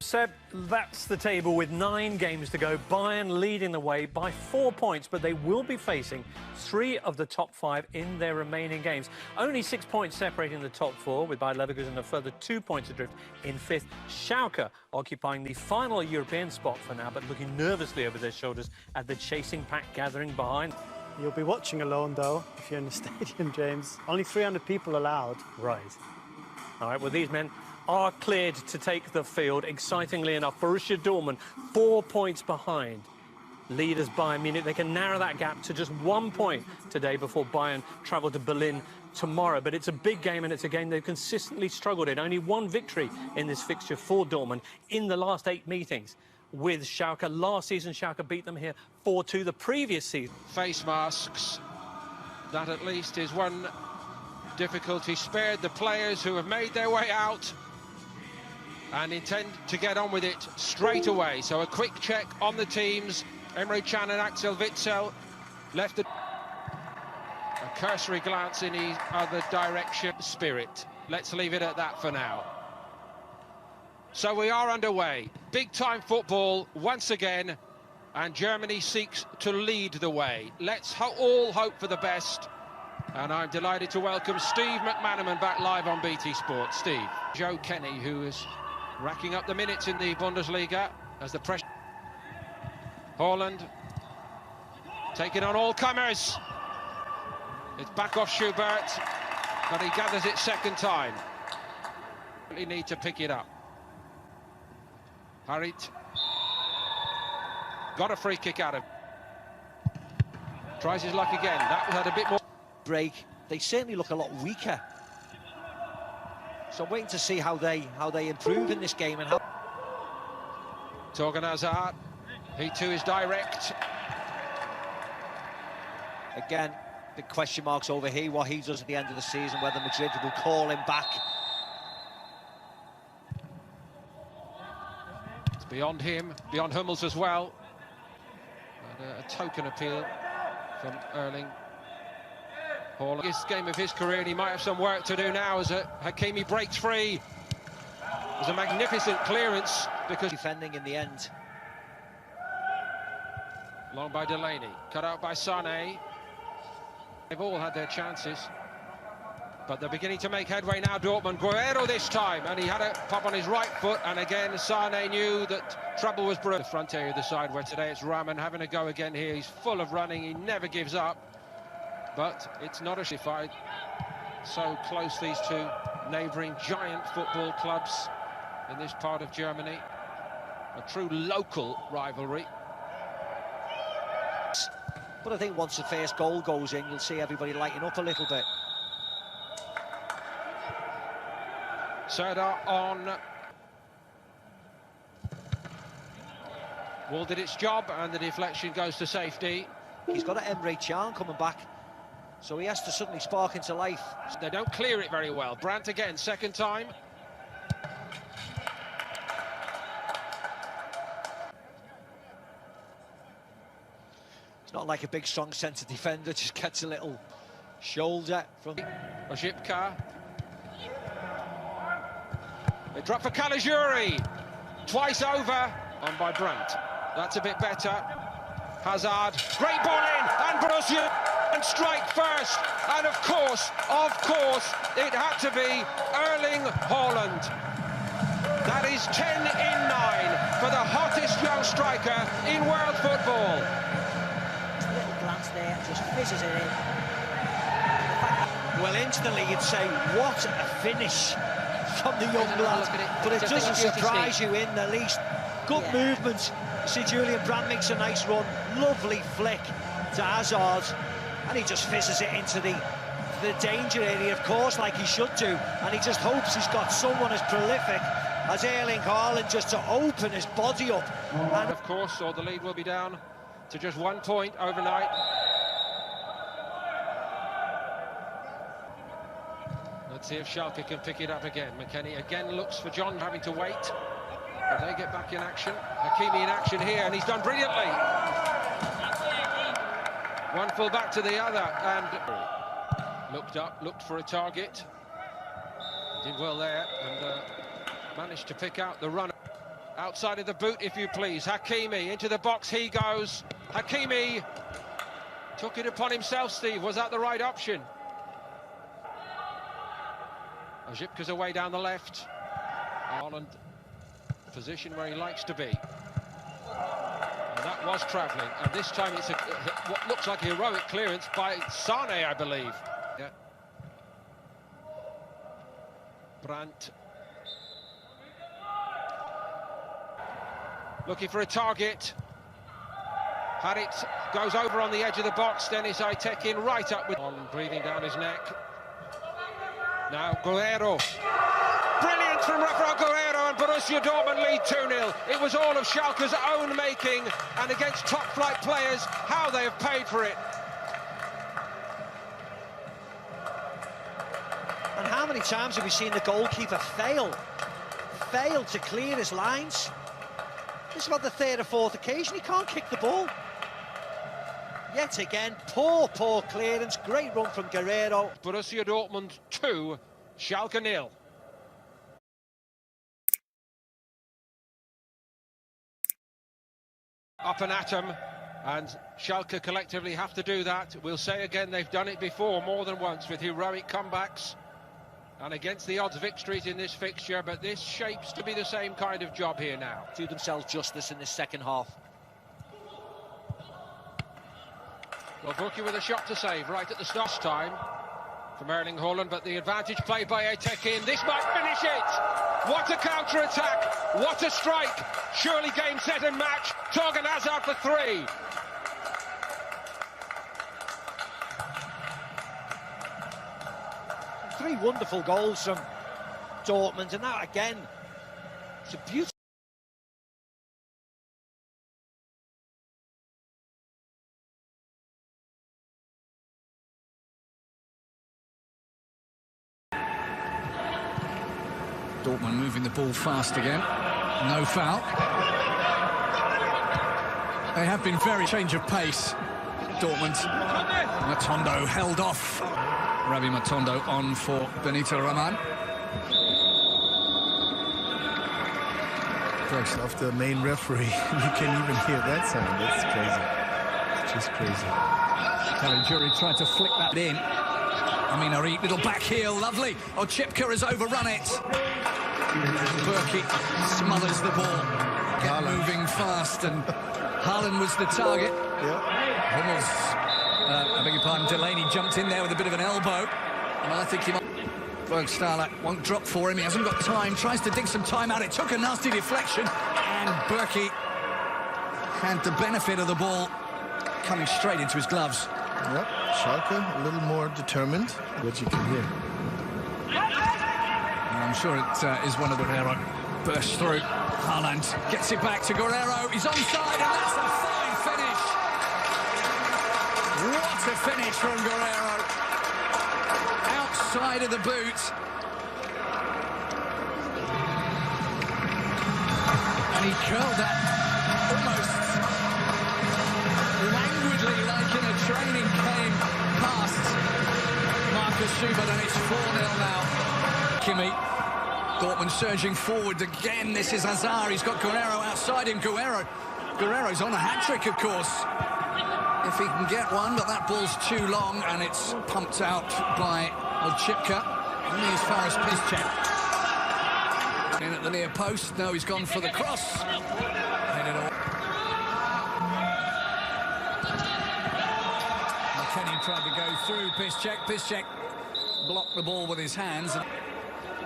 Seb, that's the table with 9 games to go. Bayern leading the way by 4 points, but they will be facing 3 of the top 5 in their remaining games. Only 6 points separating the top 4, with Bayer Leverkusen a further 2 points adrift in 5th. Schalke occupying the final European spot for now, but looking nervously over their shoulders at the chasing pack gathering behind. You'll be watching alone, though, if you're in the stadium, James. Only 300 people allowed. Right. All right, well, these men are cleared to take the field. Excitingly enough, Borussia Dortmund 4 points behind leaders Bayern Munich. They can narrow that gap to just 1 point today before Bayern travel to Berlin tomorrow. But it's a big game, and it's a game they've consistently struggled in. Only 1 victory in this fixture for Dortmund in the last 8 meetings with Schalke. Last season, Schalke beat them here 4-2. The previous season. Face masks. That at least is one difficulty spared the players who have made their way out and intend to get on with it straight away. So a quick check on the teams. Emre Can and Axel Witsel left a cursory glance in the other direction. Spirit. Let's leave it at that for now. So we are underway. Big-time football once again, and Germany seeks to lead the way. Let's all hope for the best. And I'm delighted to welcome Steve McManaman back live on BT Sport. Steve. Joe Kenny, who is racking up the minutes in the Bundesliga as the pressure. Haaland taking on all comers. It's back off Schubert, but he gathers it second time. Really need to pick it up. Harit got a free kick out of him. Tries his luck again. That had a bit more break. They certainly look a lot weaker. So I'm waiting to see how they improve in this game and how. Torgan Hazard, he too is direct. Again, big question marks over here, what he does at the end of the season, whether Madrid will call him back. It's beyond him, beyond Hummels as well. And a token appeal from Erling Haaland. This game of his career, and he might have some work to do now as Hakimi breaks free. It was a magnificent clearance because defending in the end. Long by Delaney, cut out by Sané. They've all had their chances, but they're beginning to make headway now. Dortmund, Guerrero this time, and he had a pop on his right foot, and again Sané knew that trouble was brewing. The front area of the side, where today it's Rahman having a go again here. He's full of running, he never gives up. But it's not a shified. So close, these two neighbouring giant football clubs in this part of Germany. A true local rivalry. But I think once the first goal goes in, you'll see everybody lighting up a little bit. Serdar on. Wall did its job, and the deflection goes to safety. He's got an Emre Can coming back, so he has to suddenly spark into life. They don't clear it very well. Brandt again, second time. It's not like a big, strong centre defender, just gets a little shoulder from Ojibka. They drop for Caligiuri. Twice over. On by Brandt. That's a bit better. Hazard. Great ball in. And Borussia. And strike first. And of course, it had to be Erling Haaland. That is 10 in 9 for the hottest young striker in world football. A little glance there, just fizzes it in. Well, instantly you'd say, what a finish from the young lad. But it doesn't surprise you in the least. Good movement. You see Julian Brandt makes a nice run. Lovely flick to Hazard. And he just fizzes it into the danger area, of course, like he should do. And he just hopes he's got someone as prolific as Erling Haaland just to open his body up. And of course, the lead will be down to just 1 point overnight. Let's see if Schalke can pick it up again. McKennie again looks for John, having to wait. But they get back in action. Hakimi in action here, and he's done brilliantly. One full back to the other, and looked up, looked for a target. Did well there, and managed to pick out the runner. Outside of the boot, if you please. Hakimi into the box, he goes. Hakimi took it upon himself, Steve. Was that the right option? Zipka's away down the left. Holland, position where he likes to be. And that was travelling. And this time it's what looks like a heroic clearance by Sane, I believe. Yeah. Brandt. Looking for a target. Had it, goes over on the edge of the box, then is Aitek right up with... breathing down his neck. Now Guerrero. Brilliant from Rafael Guerrero, and Borussia Dortmund lead 2-0. It was all of Schalke's own making, and against top-flight players, how they have paid for it. And how many times have we seen the goalkeeper fail to clear his lines? This is about the third or fourth occasion he can't kick the ball. Yet again, poor clearance. Great run from Guerrero. Borussia Dortmund 2, Schalke 0. Up and at 'em, and Schalke collectively have to do that. We'll say again, they've done it before more than once with heroic comebacks and against the odds victories in this fixture, but this shapes to be the same kind of job here now. Do themselves justice in this second half. Well, Buki with a shot to save right at the start time from Erling Haaland, but the advantage played by Aitek. This might finish it! What a counter-attack! What a strike! Surely game, set and match. Torgan Hazard for 3. Three wonderful goals from Dortmund, and that again, it's a beautiful... Dortmund moving the ball fast again. No foul. They have been very change of pace, Dortmund. Matondo held off. Ravi Matondo on for D0rtmund. Of the main referee, you can even hear that sound. That's crazy. It's just crazy. Caligiuri tried to flick that in. Aminari, little back heel, lovely. Ochipka has overrun it. Burki smothers the ball. Get moving fast, and Haaland was the target. Yeah. Hummels, I beg your pardon, Delaney jumped in there with a bit of an elbow. And I think he might... Bergstaller won't drop for him, he hasn't got time, tries to dig some time out. It took a nasty deflection, and Burki had the benefit of the ball coming straight into his gloves. Yep, Schalke a little more determined, what you can hear. And I'm sure it is one of the Guerrero. Bursts through. Haaland gets it back to Guerrero. He's onside, and that's a fine finish. What a finish from Guerrero. Outside of the boot. And he curled that almost languidly, like in a training game past Marcus Schubert, and it's 4-0 now. Kimi, Dortmund surging forward again. This is Hazard. He's got Guerrero outside him. Guerrero's on a hat-trick, of course, if he can get one, but that ball's too long, and it's pumped out by Ochipka. Only as far as Piszczek. In at the near post. No, he's gone for the cross. Headed off. McKennie tried to go through Piszczek. Piszczek blocked the ball with his hands. And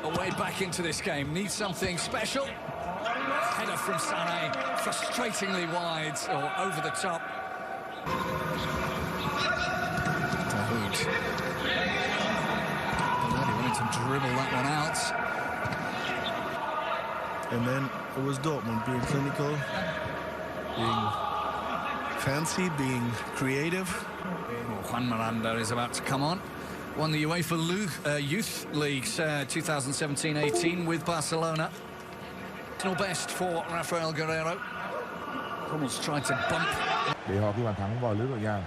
away back into this game. Needs something special. Header from Sane. Frustratingly wide, or over the top. Dahoud. He wanted to dribble that one out. And then it was Dortmund being clinical, being fancy, being creative. Juan Miranda is about to come on. Won the UEFA Youth Leagues 2017-18 with Barcelona. Personal best for Rafael Guerrero. Hummels tried to bump. Để họ ghi bàn thắng vào lưới của nhà.